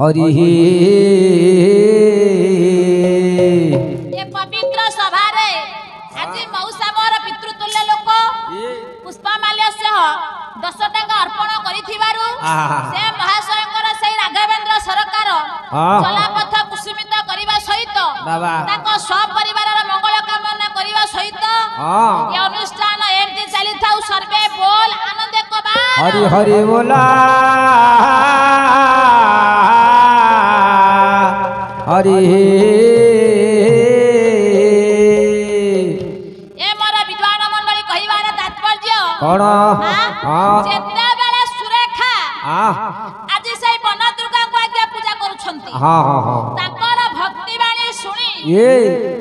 हरि ये पवित्र सभा रे आज मौसा मोर पितृतुल्य लोक पुष्पमाल्य सह 10 टंका अर्पण करिथिबारु से महाशयकर से राघवेंद्र सरकार चलापथ कुसुमित करिबा सहित ताको सब परिवार मंगल कामना करिबा सहित ये अनुष्ठान एमती चली थाउ सर्वे बोल आनंद कबा हरि हरि बोला हरि ए मोर विद्वान मंडली कहिबार तात्पर्य कोन जेते बेले सुरेखा आज से वन दुर्गा को आज्ञा पूजा करूछंती ताकर भक्ति बाणी सुनी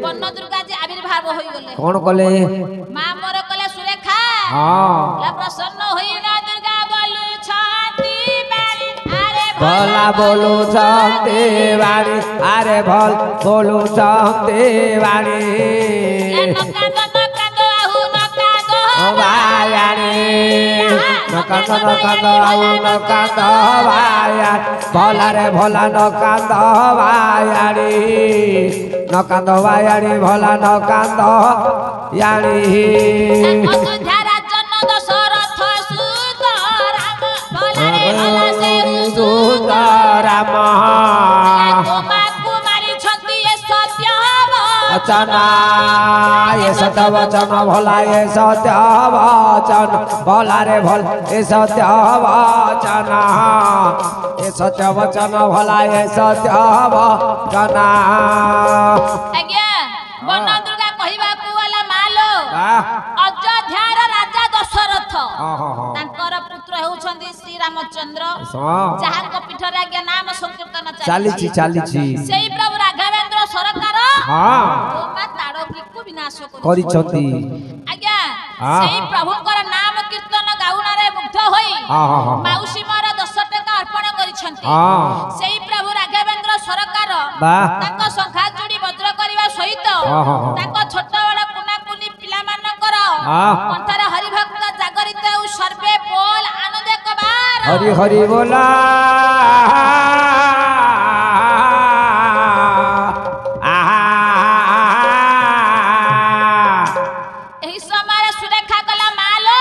वन दुर्गा जी आविर्भाव होई गले कोन कले मां मोर कले सुरेखा ला प्रसन्न होई ना दुर्गा बोलू छाती बाणी अरे भला बोलू छाती बाणी अरे भल बोलू छाती बाणी नकांद आहु नकांद बायाणी नकांद आहु नकांद बाया भला रे भला नकांद बायाणी नकांद बायाणी भला नकांद याणी अयोध्या राजन दशरथ सुत राम भला रे भला से सुत राम कुमारी छंती ये सत्य वचना ये सत्य वचन भला ये सत्य वचन भला रे भल ये सत्य वचन ये सत्य वचन भला ये सत्य वचना आज्ञा वन दुर्गा कहिबा को वाला मालो अयोध्यार राजा दशरथ तांकर पुत्र हेउछंदी श्री रामचंद्र जहाक पीठरे आज्ञा नाम संकीर्तन चालीछि सेई प्रभु राघवेंद्र सरकार गोमा ताड़की को विनाश करिछंती आज्ञा सेई प्रभुकर नाम कीर्तन गाउना रे मुग्ध होई माउसी मोर 10 टका अर्पण करिछंती सेई प्रभु राघवेंद्र सरकार तांक संखा जोड़ी वज्र करिवा सहित तांक छोट बड़ कुना कुनी पिला मानकर कंठरे हरि भक्त जागरित उ सर्वे बोल आनंद कबार हरि हरि बोला एही समय सुरेखा कला मालो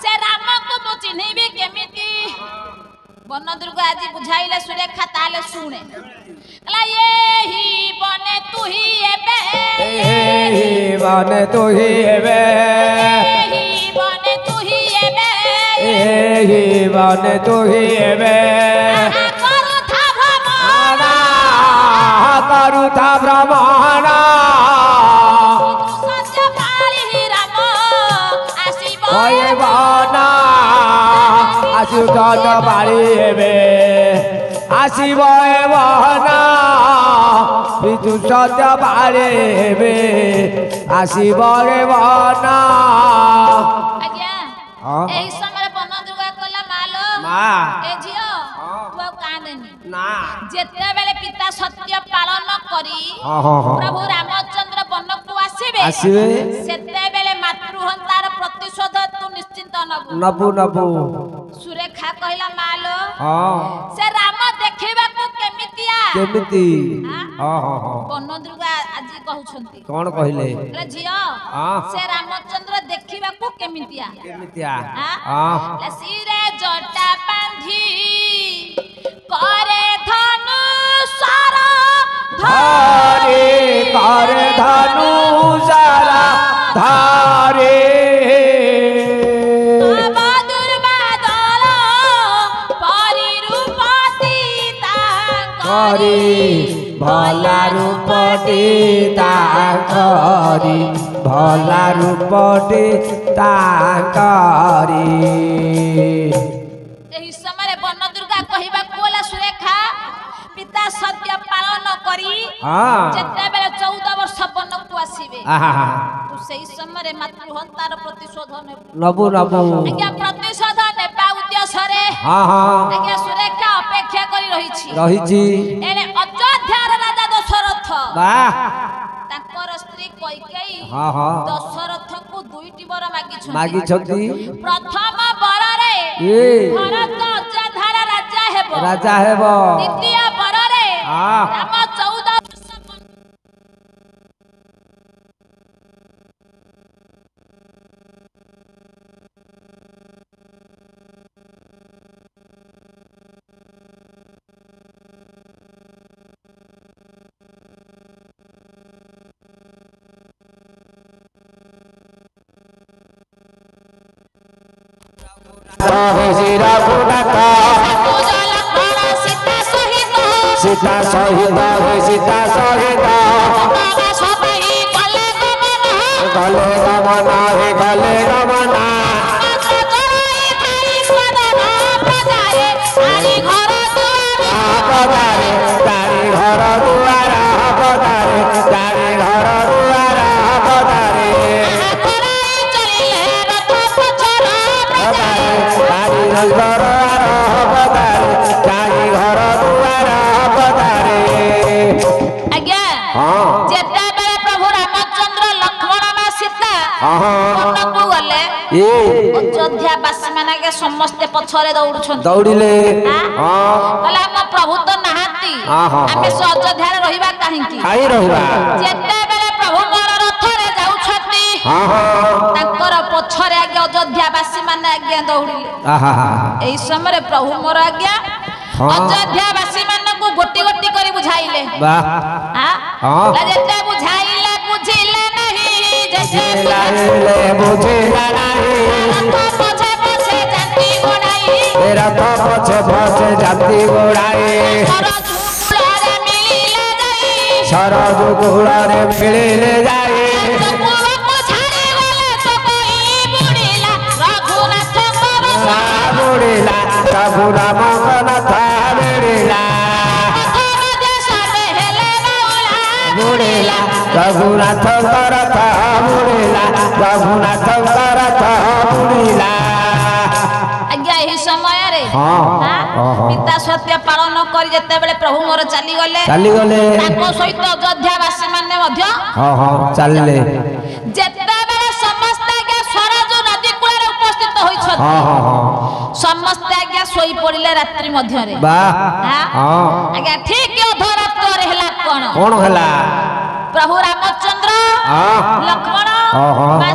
से राम को मु चिन्हिबी केमिति वन दुर्गा आज बुझाइले सुरेखा ताले सुने कला एही बने तू ही एबे एही बने तू ही एबे एही बने तू ही एबे एही बने तू ही एबे करुथा भ्रमण सत्य पाली राम आसीब ओए बना आसु गद बाड़ी हेबे आसीब ए बना बिजु सत्य बाड़ी हेबे आसीब रे बना आज्ञा एही समय वन दुर्गा कला मालो ए जियो तू कांदेनी ना जेते बेले पिता सत्य पालन करी प्रभु रामचंद्र वन को आसीबे सेते बेले मातृहंतार प्रतिशोध तू निश्चिंत नबु सुरेखा कहला मालो से राम देखिबा को केमितिया वन दुर्गा आज कहउछंती कोन कहिले जियो से रामचंद्र देखिबा को केमितिया सिरे जटा बांधी करे धनु सारा धारे करे धनु सारा धारे बहादुर बादल परिरूपति करी भला रूपटी ताकरी भला रूपटी ताकरी एही समय वन दुर्गा कहिबा कोला सुरेखा पिता सत्य पालन करी जेते बेले 14 वर्ष वन को आसीबे तू सेही समय मातृहंतार प्रतिशोध नबु आज्ञा प्रतिशोध नेबा उद्देश्य रे आज्ञा सुरेखा अपेक्षा करी रहिछि एने अयोध्यार राजा दशरथ ताकर स्त्री कैकेयी दशरथ को दुईटी वर मागिछथि प्रथम वर रे भरत अयोध्यार राजा हेबो द्वितीय ରାମ 14 सीता सहित सीता सहित गले गमना हे गले गमना पदारे तारी घर दुआर पदारे तारी घर दुआर पदारे तारी घर पदारे तारी घर दुआर पदारे। आज्ञा जेतेबेले प्रभु रामचंद्र लक्ष्मण मा सीता को गले अयोध्या वासी माने के समस्त पछरे दौड़ुछन दौड़िले कला हम प्रभु तो नहाती आमे से अयोध्या रे रहिबा काहेकि खाई रहबा जेतेबेले प्रभु मोर रथ रे जाउछती ताकर पछरे आगे अयोध्या वासी माने आगे दौड़िले एही समय रे प्रभु मोर आज्ञा अयोध्या वासी माने को गोटी गोटी करी बुझाइले वाह ला जेते बुझाइले बुझिले नहीं जैसे बुझिला नहीं पछे पछे जाति गोड़ाई तेरा तो पछे पछे जाति गोड़ाई शरद गुड़ारे मिले जाए बुड़िला प्रभु राम नाथ बुड़िला बुड़िला रघुनाथ करथ बुड़िला रघुनाथ करथ बुड़िला। आज्ञा एही समय रे पिता सत्य पालन करी जेते बेले प्रभु मोर चली गले ताको सहित अयोध्या वासी माने मध्य चलले जेते बेले समस्त आज्ञा स्वराज नदी कूल रे उपस्थित होई छथि समस्त आज्ञा सोई पड़िले रात्रि मध्य रे आज्ञा ठीक अधरात्र रे हला कोन हला प्रभु रामचंद्र लक्ष्मण मा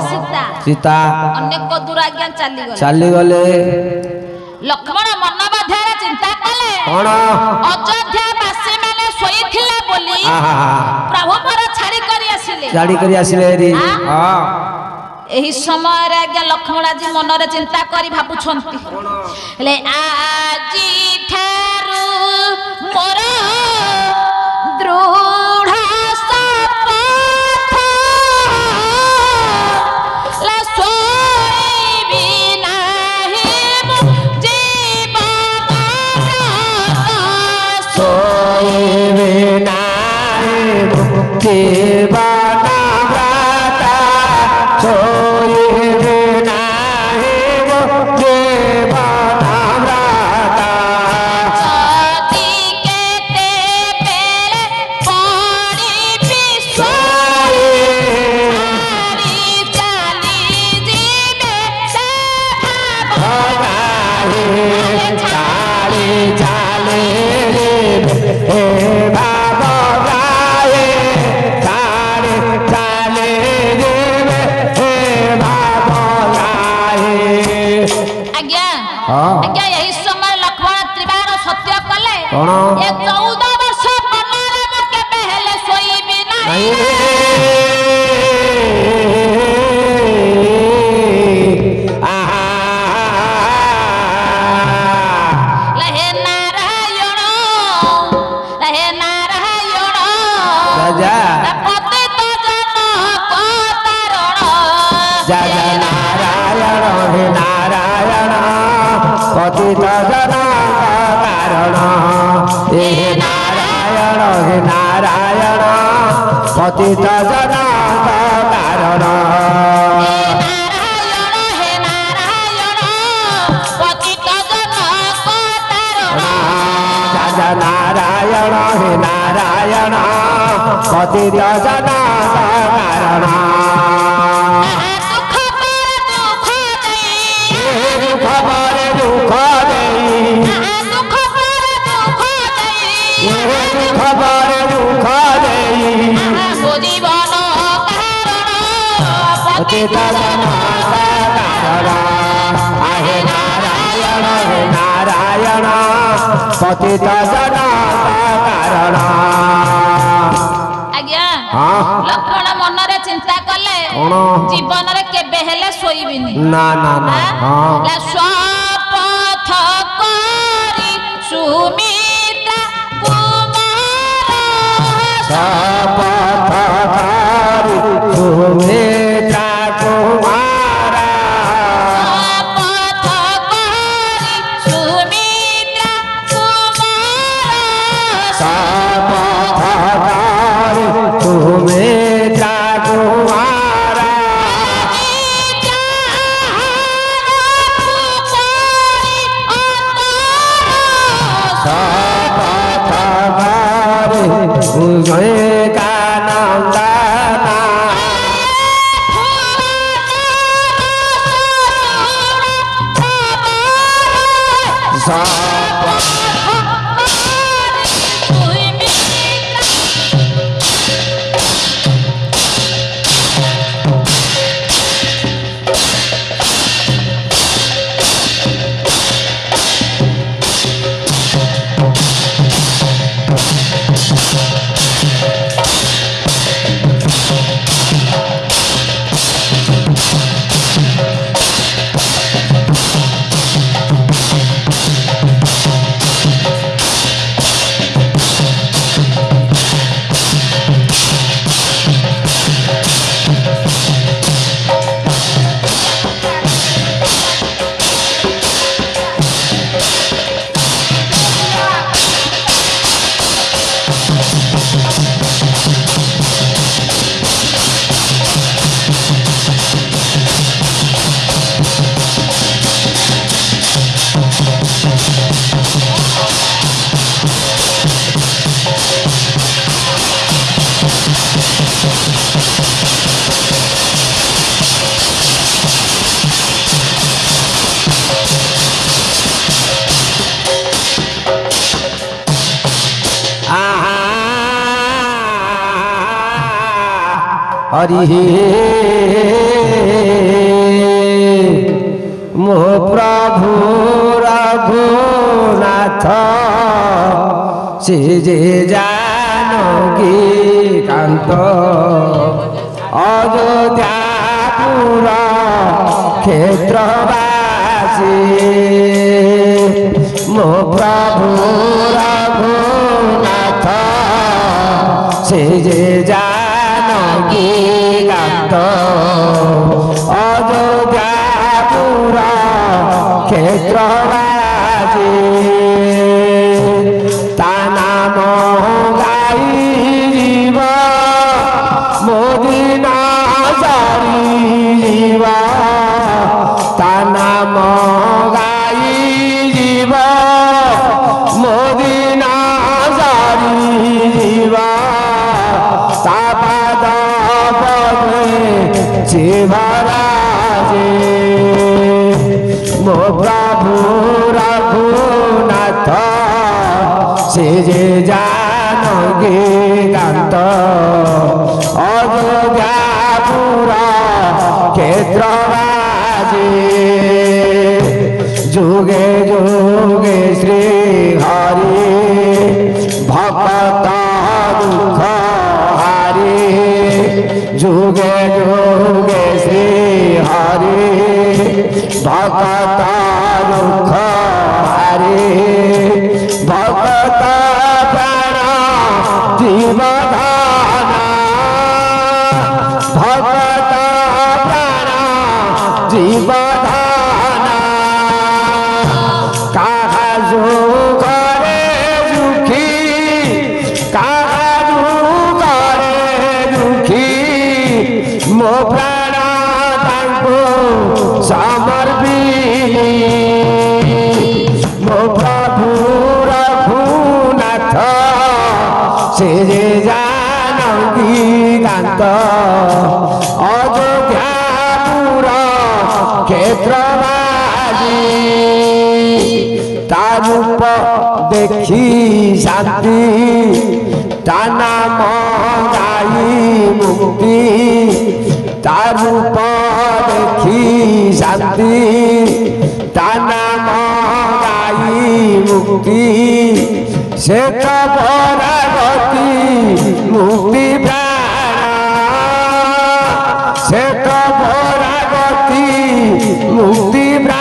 सीता अनेक दूर आज्ञा चली गले लक्ष्मण मन मध्य चिंता कले अयोध्या वासी माने सोईथिले बोली प्रभु पर छाड़ी करी आसिले एही समय रे आज्ञा लक्ष्मण जी मन रे चिंता करी भाबुछंती ले आजी थारु मोर दृढ़ शपथ ला सोईबी नाही जीवन सोईबी नाही जीवन सोईबी नाही जीवन सती केते बेले पड़ी बिसोई चाली जीवे से चाली चाली हे बाबा गाए चाली चाली हे बाबा गाए। आज्ञा आज्ञा यही समय लक्ष्मण त्रिबार सत्य कले ये 14 वर्ष बनरे म केबे हेले सोईबी नाही लहे नारायण राजा पति तो जन को तारण जय नारायण हे नारायण पतित जन कारण हे नारायण पतित जन कारण जय नारायण हे नारायण पतित जन कारण दुख खबर दुख देई जीवन पतित आहे नारायण हे नारायण पतित जना कारण आज्ञा हाँ लक्ष्मण मन रे चिंता कले कौन जीवन रे केबे हेले सोईबिनी ना ना ना हाँ ला स्वपथ करी सुमित्रा कुमार स्वपथ करी सुमित्रा कुमार स्वपथ करी सुमित्रा कुमार स्वपथ करी सुमित्रा कुमार हरि मो प्रभु रघुनाथ से जे जानकी कांत अयोध्यापुर क्षेत्रवासी मो प्रभु रघुनाथ से जे जानकी कांत अयोध्यापुर क्षेत्रवासी ता नाम गाइब मोदिन सारिब ता नाम गाइब मोदिन सारिब ता पाद पद्मे शिवराजे मो प्रभु रघुनाथ से जे जानकी कांत अयोध्यापुर क्षेत्रवासी जुगे जुगे श्री हरि भक्त दुख हारी जुगे जुगे श्री हरि भक्त दुख हारी भक्त प्राण जीवधाना भक्त प्राण जीवधाना काहा सुखरे दुखी काहा दुखरे दुखी मो प्राण तांको समर्पिली मो प्रभु रघुनाथ से जे जानकी कांत अयोध्यापुर क्षेत्रवासी ता रूप देखी शांति ता नाम गाई मुक्ति ता रूप देखी शांति ता नाम गाई मुक्ति से तो परागति मुक्ति प्राण से तो परागति मुक्ति प्राण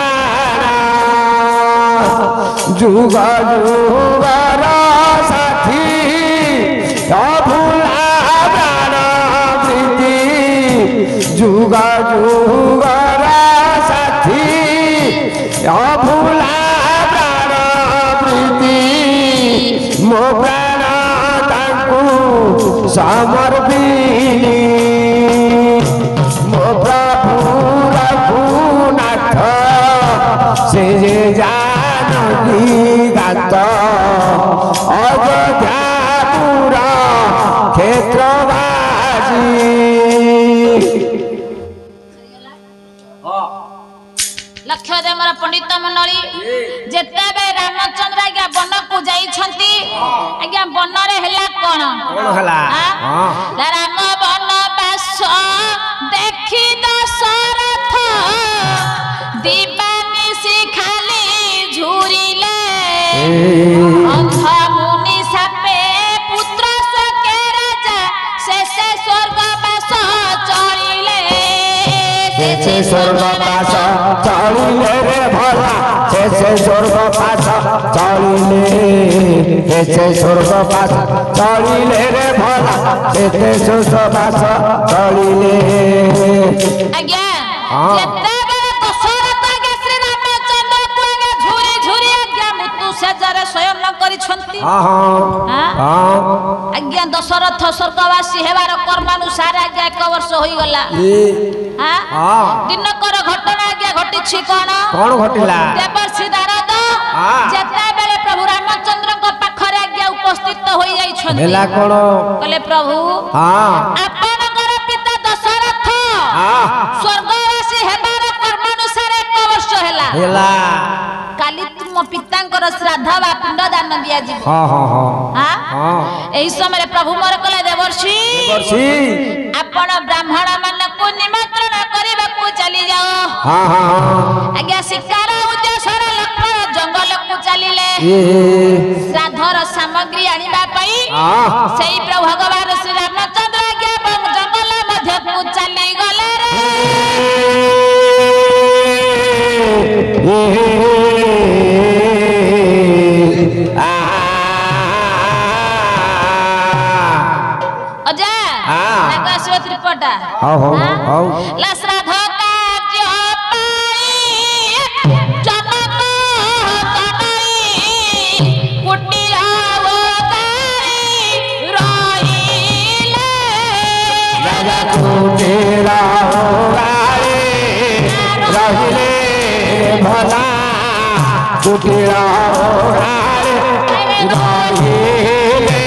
जुग जुगर साथी अभुला प्राण प्रीति जुग जुगर साथी अभुला प्राण प्रीति मो प्राण तांकु समर्पिनी मो प्रभु रघुनाथ से जानकी गात अयोध्यापुर क्षेत्रवासी लक्ष्य दे मोर पंडित मंडली जेतेबे रामचंद्र आज्ञा वन को जाइछंती आज्ञा वन रे हला कोन हला राम वन बास देखि दशरथ दीवानी से खाली झुरिले अंध मुनि सापे पुत्र सके राजा शेषे स्वर्गवास चलिले से स्वर्गवास चलिले रे भला से स्वर्गवास चलिले से स्वर्गवास चलिले रे भला से स्वर्गवास चलिले आज्ञा जेते बेले दशरथ आज्ञा श्री रामचंद्र को आज्ञा झुरी झुरी आज्ञा मृत्यु सेजरे स्वयं न करिछंती आज्ञा दशरथ स्वर्गवासी हेबार कर्मानुसार आज्ञा 1 वर्ष होई गला दिनकर घटना आज्ञा घटिछि कोन घटिला देवर्षि नारद जेते बेले प्रभु रामचंद्र को पाखरे आज्ञा उपस्थित होई जाइछंती हेला कोन कहले प्रभु आपनकर पिता दशरथ स्वर्गवासी हेबार कर्मानुसार 1 वर्ष हेला काली तुम पितांकर श्राद्ध बा पिंड दान दिया जी एही समय प्रभु मोर कहले देवर्षि आपण ब्राह्मण मान को निमंत्रण करबा को चली जाओ आज्ञा शिकार उद्देश्य लक्ष्मण जंगल को चलिले श्राद्धर सामग्री आनिबा पई सेही प्रभु भगवान श्री रामचंद्र आज्ञा जंगल मध्य को चली गले अजा लगा श्रोत्र पटा ला श्राद्ध कार्य पाई जनक कनई कुटिल अवतारी रहिले राजा कुटिल अवतारी रहिले भला कुटिल अवतारी रहिले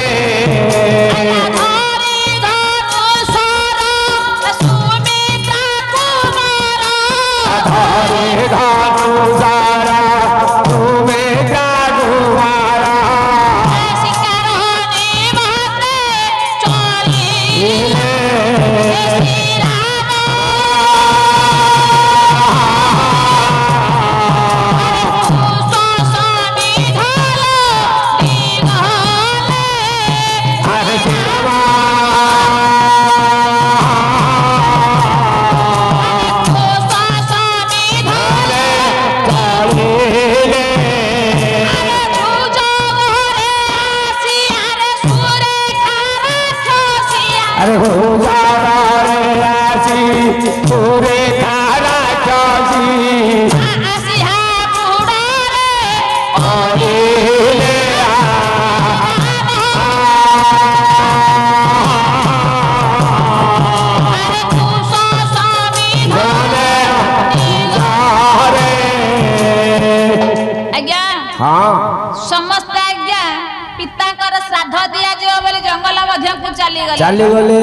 समस्त आज्ञा पिताकर श्राद्ध दिया जो बोले जंगल मध्य को चली गले चली गले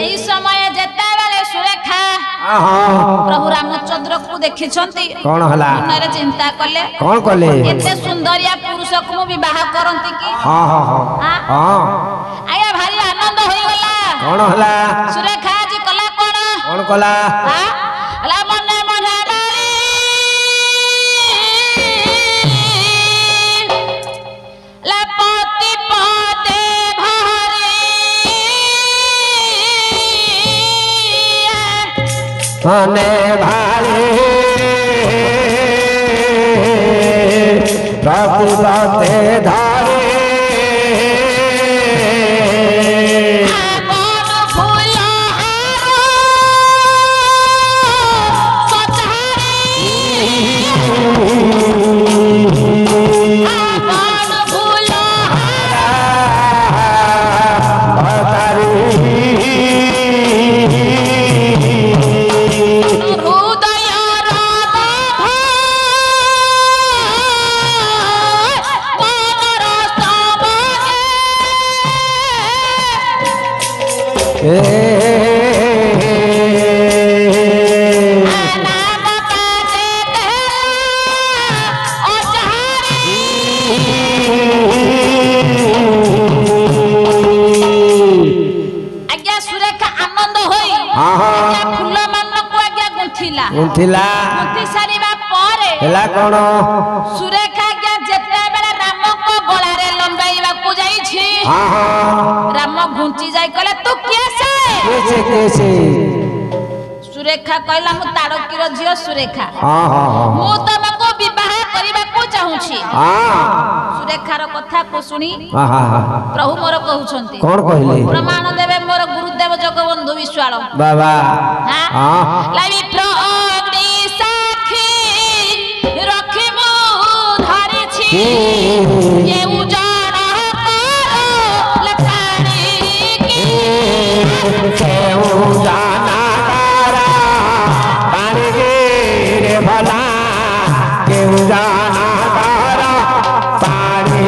एही समय जेते बेले सुरेखा प्रभु रामचंद्र को देखी कौन हला मन चिंता कले कौन कले एते सुंदरिया पुरुष को विवाह करंती की हां हां हां हां आया भारी आनंद होई गला कौन हला सुरेखा जी कला कौन कला हां ला मने मने डाली ला पति पते भारी मने भारी प्रभु बाते धारे कौन सुरेखा जेते बेले राम को गलारे लंबाइबा को जाई छी राम घुंची जाई कहले तू कैसे सुरेखा कहला मु ताड़कीर झियो सुरेखा मु तमको विवाह करिबा को चाहू छी सुरेखार कथा को सुनी प्रभु मोर कहउछंती कौन कहिले प्रमाण देवे मोर गुरुदेव जगबंधु विश्वाल बाबा हां लाइव प्रग्नि साखी रखी मु धरि छी ये उजाड़ा करो लखानी की से उजाना तारा पानी रे भला के उजाना तारा पानी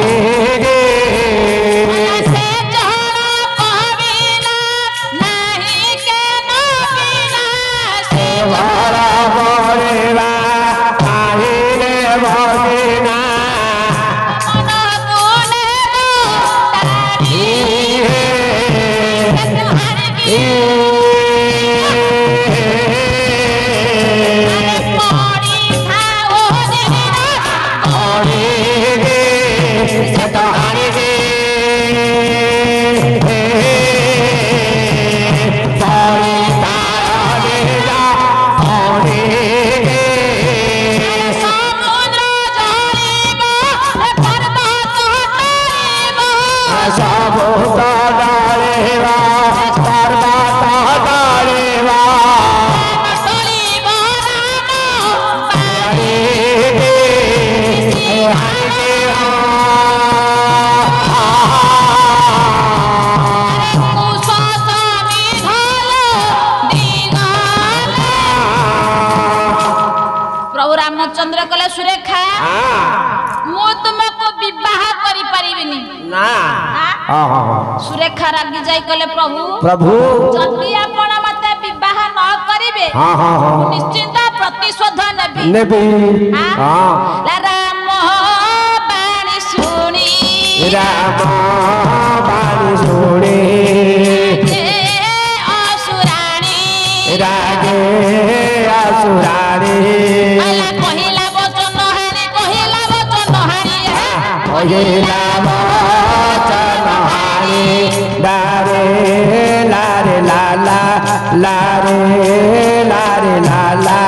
गे से जहरा कहबिना नहीं के नबिना से भरा बोलेवा पानी रे भोलेना मन बोले तारी तुम्हारे की पौड़ी खाओ समुद्र जलिबो पर्वत हटाइबो टलिबो राम बारी प्रभु रामचंद्र कले सुरेखा मु तुमको विवाह करि परिबिनी सुरेखा रागी जाई कले प्रभु जदि आपण मते विवाह न करिवे निश्चित प्रतिशोध नेबी ला राम बाणी सुनी राम बाणी सुनी असुराणी रागे असुराणी अला कहिला वचन हारी कहिला वचन हारी कहिला वचन हारी लारे लारे लाला लारे लारे लाला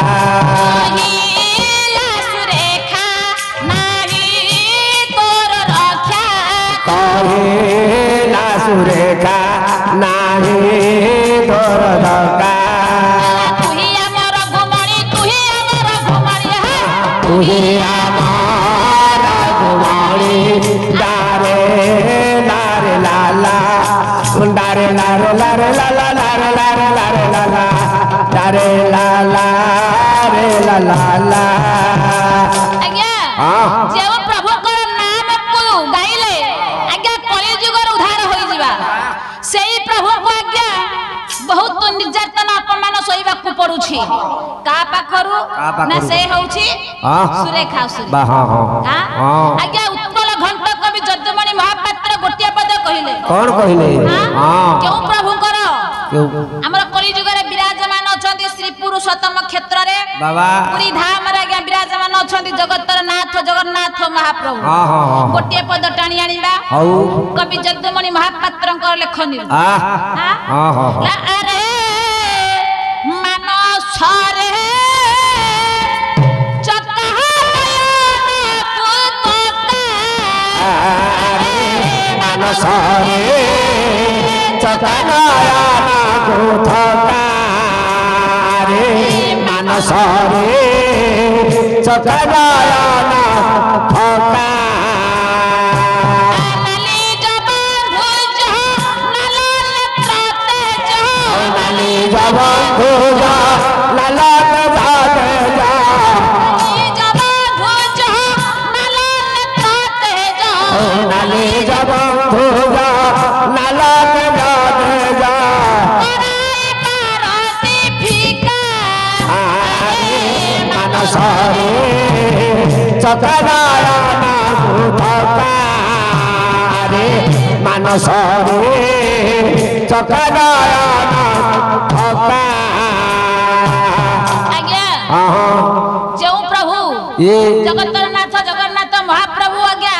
कहिला सुरेखा नाही तोर रक्षा कहिला सुरेखा नाही तोर धका तुही हमर घुमणी तुही हमर घुमणी तुही हमारा घुमाड़ी डारे लारे लाला डारे लारे लारे लाला लारे लारे लारे लाला डारे लाला रे लाला आज्ञा जेव प्रभु कर नाम को गाइले आज्ञा कली जुगर उद्धार होई जिबा सेही प्रभु को आज्ञा बहुत निर्यातना अपमान କହିବାକୁ ପଡୁଛି କା ପାଖରୁ ନା ସେ ହେଉଛି ସୁରେଖା ସୁରୀ ଆଜ୍ଞା ଉତ୍କଳ ଘଣ୍ଟ କବି ଯଦୁମଣି ମହାପାତ୍ର ଗୋଟିଏ ପଦ କହିଲେ କଣ କହିଲେ କେଉଁ ପ୍ରଭୁଙ୍କର ଆମର କଳି ଯୁଗରେ ବିରାଜମାନ ଅଛନ୍ତି ଶ୍ରୀ ପୁରୁଷୋତ୍ତମ କ୍ଷେତ୍ରରେ ବାବା ପୁରୀ ଧାମରେ ଆଜ୍ଞା ବିରାଜମାନ ଅଛନ୍ତି ଜଗତର ନାଥ ଜଗନ୍ନାଥ ମହାପ୍ରଭୁ ଗୋଟିଏ ପଦ ଟାଣି ଆଣିବା କବି ଯଦୁମଣି ମହାପାତ୍ରଙ୍କ ଲେଖନୀ ଆରେ ମାନସରେ ମାନସରେ ଚକାନୟନ କୁଥକାରେ ମାନସରେ ଚକାନୟନ ଥକା ଚକାନୟନ କୁଥକାରେ ମାନସରେ ଚକାନୟନ ଥକା ଆଜ୍ଞା ଯେଉଁ ପ୍ରଭୁ ଜଗତର ନାଥ ଜଗନ୍ନାଥ ମହାପ୍ରଭୁ ଆଜ୍ଞା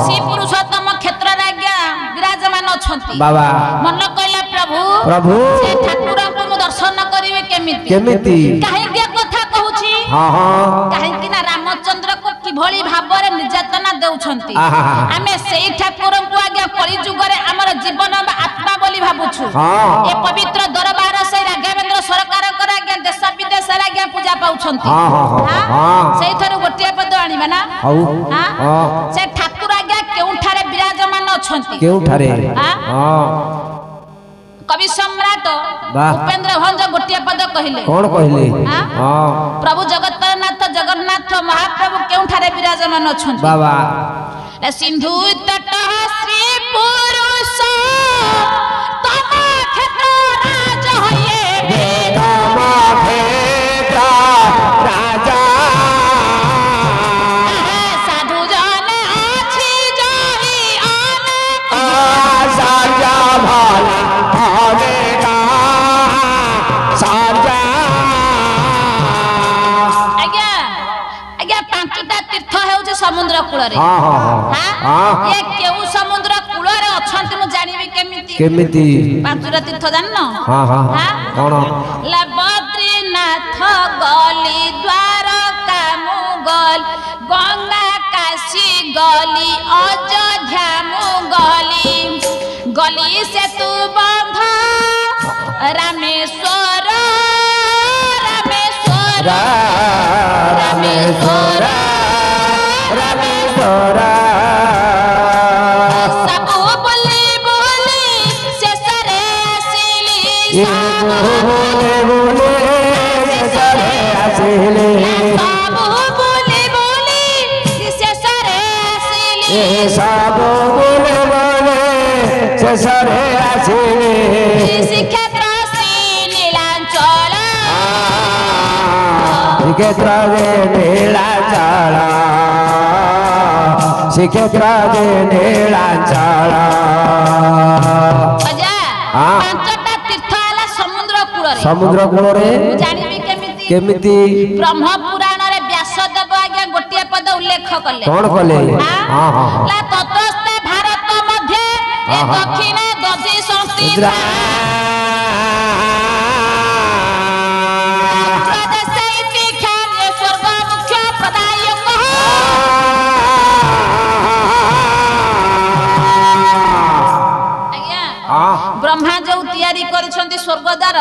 ଶ୍ରୀ ପୁରୁଷୋତ୍ତମ କ୍ଷେତ୍ରରେ ଆଜ୍ଞା ବିରାଜମାନ ଅଛନ୍ତି ବାବା ମନ କହିଲା ପ୍ରଭୁ ସେ ଠାକୁରଙ୍କୁ ମୁଁ ଦର୍ଶନ କରିବି କେମିତି କାହିଁକି କଥା କହୁଛି କାହିଁକି ନା ରାମଚନ୍ଦ୍ରକୁ କିଭଳି ଭାବରେ ନିର୍ଯାତନା ଦେଉଛନ୍ତି ଆମେ ସେଇ ଠାକୁରଙ୍କୁ ଆଜ୍ଞା କଳି ଯୁଗରେ ଆମର ଜୀବନ ବା ଆତ୍ମା ବୋଲି ଭାବୁଛୁ ଏ ପବିତ୍ର ଦରବାର ସେଇ ରାଘବେନ୍ଦ୍ର ସରକାରଙ୍କର ଆଜ୍ଞା ଦେଶ ବିଦେଶରେ ଆଜ୍ଞା ପୂଜା ପାଉଛନ୍ତି ସେଇଥିରୁ ଗୋଟିଏ ପଦ ଆଣିବା ନା ସେ ଠାକୁର ଆଜ୍ଞା କେଉଁଠାରେ ବିରାଜମାନ ଅଛନ୍ତି କେଉଁଠାରେ कवि सम्राट उपेंद्र भंज गोटिया पद कहले कौन कहले प्रभु जगन्नाथ जगन्नाथ महाप्रभु केउठारे विराजमान अछन बाबा सिंधु तट श्री पुरुष तम क्षेत्र राज होए तम क्षेत्र राजा साधु जन अछि जहि अनेक साजा भला हरेगा साजा आज्ञा आज्ञा पांचटा तीर्थ हेउछ समुद्र कूल रे ये केउ समुद्र कूल रे अछंती मु जानिबी केमिति पांचटा तीर्थ जाननो कोन ला बद्रीनाथ गली द्वारका मुगल गंगा काशी गली अयोध्या मुगली गली से तू बंध रामेश्वर रामेश्वर रामेश्वर रामेश्वर सबु बोली बोली शेषरे आसिली बोले बोले शेषरे आसिली सबु बोली बोली शेषरे आसिली सबु बोले बोले शेषरे आसिली श्रीक्षेत्र नीलांचल श्रीक्षेत्र नीलांचल श्रीक्षेत्र नीलांचल अजा पांचटा तीर्थ आला समुद्र कूल रे जानिबी केमिति ब्रह्म पुराण रे व्यासदेव आज्ञा गोटिए पद उल्लेख कले कोन कले ला ततस्ते भारत मध्य ए दक्षिण दधि संस्थित स्वर्ग मुख्य प्रदायक ब्रह्मा जो तैयारी करिसंती स्वर्गद्वार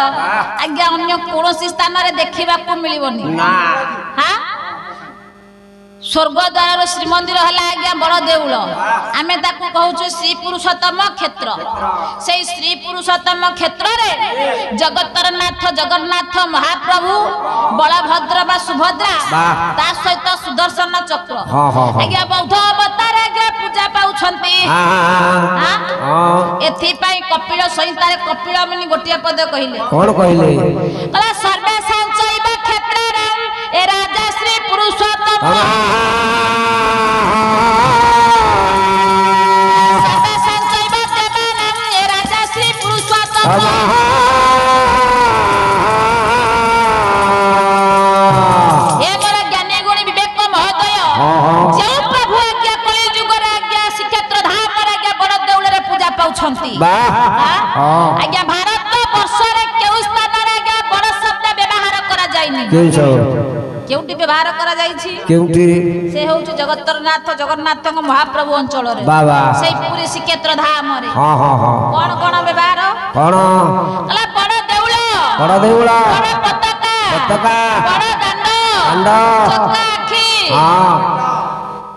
आज्ञा अन्य कोनोसी स्थान रे देखिबाकू मिलिबोनी हां स्वर्गद्वार श्रीमंदिर हला आज्ञा बड़ देउल आमे ताकू कहउछु श्री पुरुषोत्तम क्षेत्र से श्री पुरुषोत्तम क्षेत्र रे जगतर नाथ जगन्नाथ महाप्रभु बलभद्र बा सुभद्रा ता सहित सुदर्शन चक्र आज्ञा बौद्ध अवतार आज्ञा पूजा पाउछंती ए एथिपाई कपिल संहितारे कपिल मुनि गोटिया पद कहिले कौन कहले कला सर्वे संचैव क्षेत्ररं ए राजा श्री पुरुषोत्तम सर्वे संचैव देवानां ए राजा श्री पुरुषोत्तम ए बड़ ज्ञानी गुणी विवेक महोदय जे प्रभु आज्ञा कली जुगर आज्ञा श्रीक्षेत्र धाम आज्ञा बड़ देउल रे पूजा पाउछंती आज्ञा भारत वर्ष रे केउ स्थान रे आज्ञा बड़ शब्द व्यवहार करा जायनी केउटी व्यवहार करा जाईछि केउटी से होउछ जगतरनाथ जगन्नाथ को महाप्रभु अंचल रे बाबा सेई पूरी श्रीक्षेत्र धाम रे हां हां हां कोन कोन व्यवहार कोन कला बड़ देउल बड़ पताका बड़ दंड चक्का आखी हां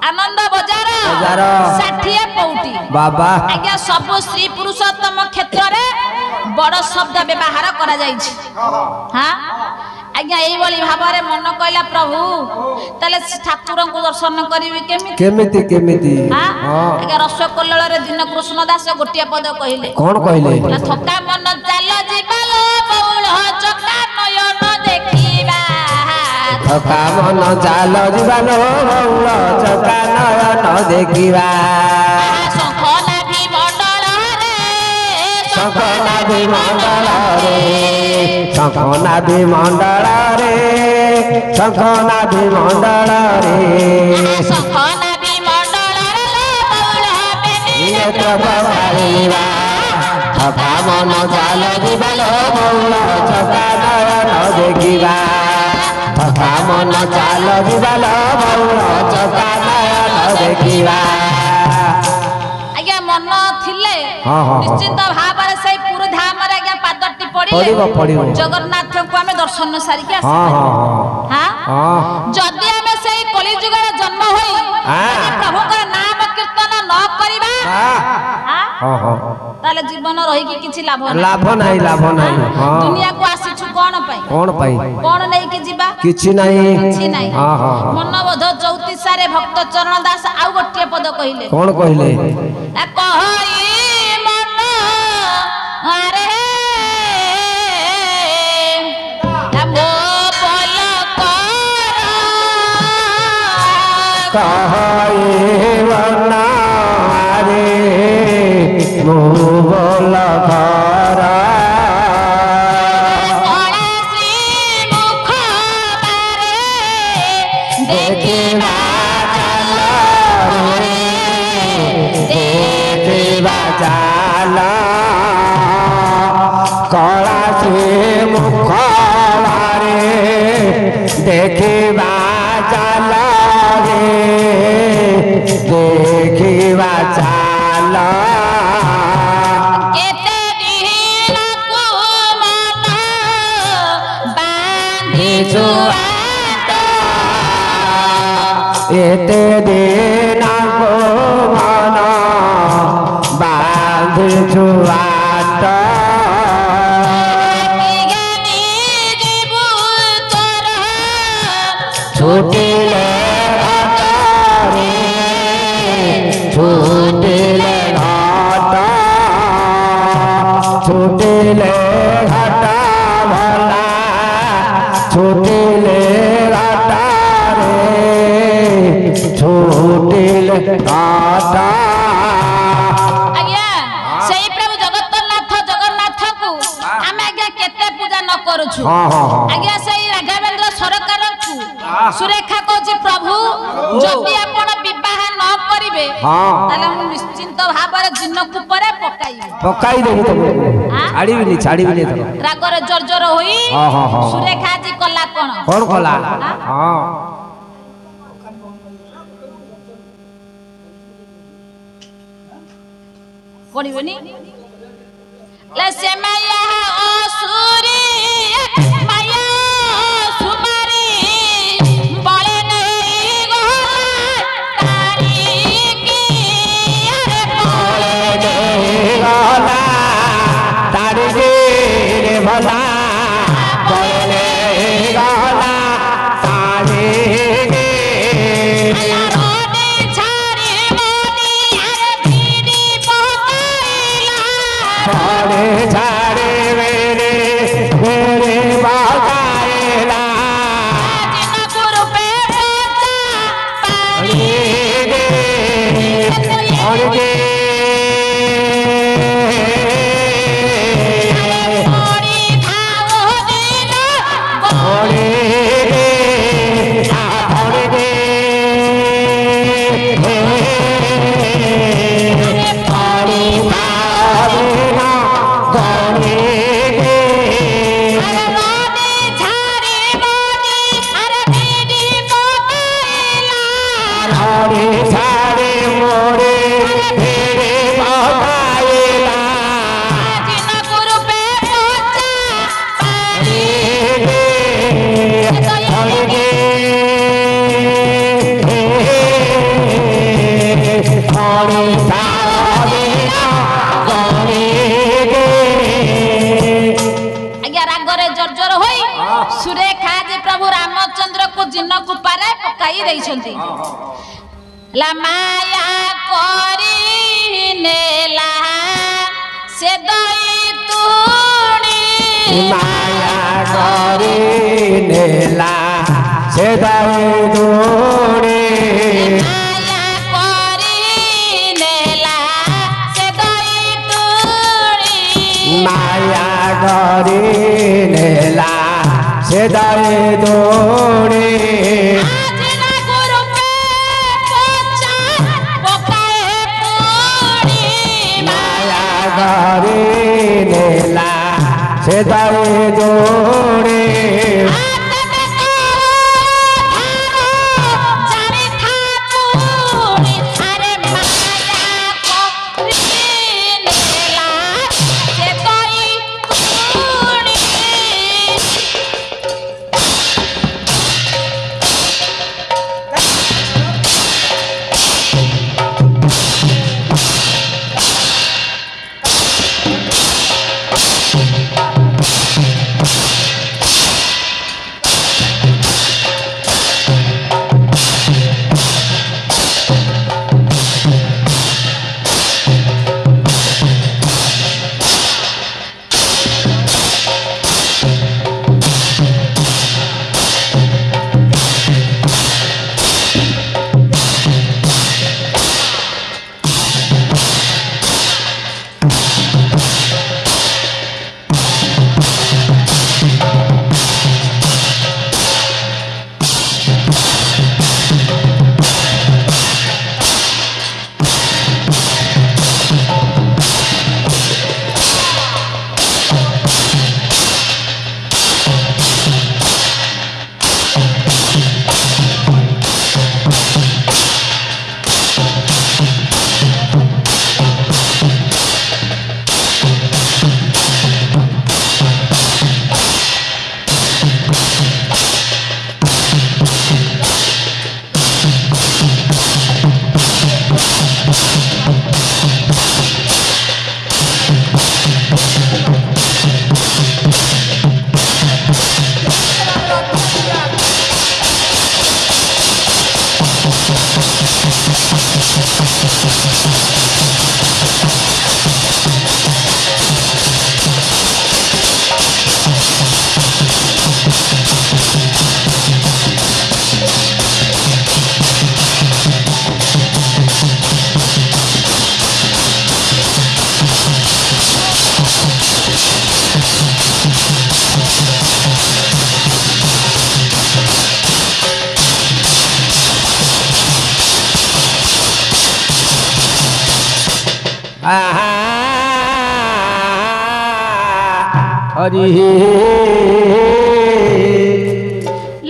आनंद बजार 60 पौटी बाबा आज्ञा सब श्री पुरुषोत्तम क्षेत्र रे बड़ शब्द व्यवहार करा जाईछि हां आज्ञा एई बोली भाबरे मन कहला प्रभु तले ठाकुर को दर्शन करिवि केमिति हां आज्ञा रसकल्लोल रे दिन कृष्ण दास गोटिया पद कहिले कोन कहले थका मन चाल जीवालो बौल चक्का नयन देखिबा थका मन चाल जीवालो बौल चक्का नयन देखिबा शंखना भी मंडल रे शंखना भी मंडल रे शंखना भी मंडल रे शंखना भी मंडल रे शंखना भी मंडल रे बौल बेनी नेत्र बहारिबा थका मन चाल जीवालो बौल चक्का नयन देखिबा थका मन चाल जीवालो बौल चक्का नयन देखिबा आज्ञा मन थिले निश्चित भाबरे सेई पुर धाम रे आज्ञा पादटी पड़िबो जगन्नाथ को हमें दर्शन सारी के हां हां हां जदी हमें सेई कली जुग रे जन्म होई प्रभु का नाम कीर्तन न करिबा हां हां ताले जीवन रही कि किछि लाभ नहीं दुनिया को आसीछु कोन पाई कोन नै कि जीवा किछि नहीं हां हां मनबोध 34 सारे भक्त चरण दास आउ गोटिए पद कहिले कोन कहिले कहई मन अरे मो बोल कर कहई मन अरे मो बोल कर कला से मुख देखिबा चाल रे देखिबा चाल केते दिन को मन बांधी जुआत एते दिन को मन बांधी जुआत छूटिले घाट भला छूटिले घाट रे छूटिले घाट आज्ञा सेई प्रभु जगन्नाथ को आमे आज्ञा केते पूजा न करूछु आज्ञा सेई राघवेंद्र सरकार सुरेखा कहछि प्रभु जदि आपण विवाह न करिवे ताले हम निश्चिंत भाबरे जिन्नकु परे पकाई देबी तुमको छाड़ीबिनी तो रागरे जर्जर होई सुरेखा जी कला कोन कला हां पड़िबनी ले से माया असुरी माया भला बोले गाला तारे गे रोने छारे मोदी यार दीदी पकाइला घोड़े झाड़े मेरे मेरे बगाएला जिन गुरु पे पानी और गे सुरेखा जी प्रभु रामचंद्र को जिन कुपारे पकाई देइछंती ला माया करी नेला से दई तुणी माया करी नेला से दई तुणी माया करी नेला से दई तुणी माया करी नेला से दई तुणी नेला से दई जोड़े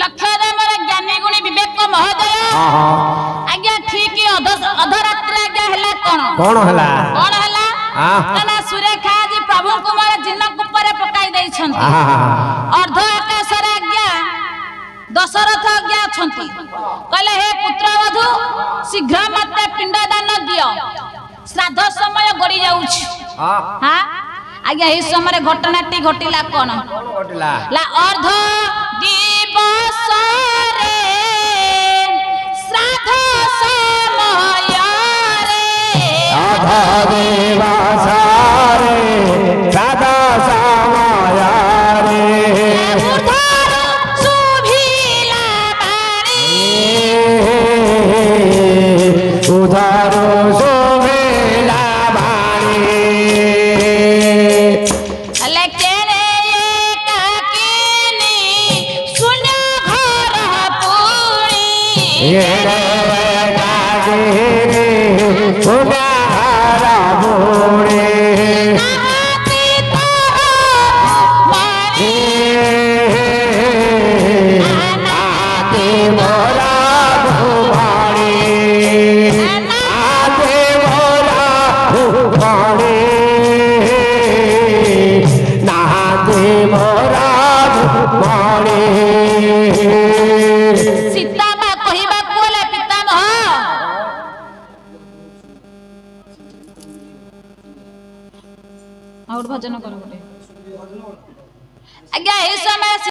लक्ष्य मोर ज्ञानी गुणी विवेक महोदय आज्ञा ठीक अधरात्र आज्ञा हला कौन हला ना सुरेखा जी प्रभु कुमार जिनक ऊपर पकाई दै छंती अर्ध आकाश रे आज्ञा दशरथ आज्ञा छंती कहले हे पुत्रवधू शीघ्र मते पिंडदान दियो श्राद्ध समय गड़ी जाउछ हां आज्ञा ए समय घटनाटी घटिला कोन घटिला ला अर्ध दिवस रे श्राद्ध समय रे अर्ध दिवस रे सुनारा मोरे भजन कर आज्ञा ए समय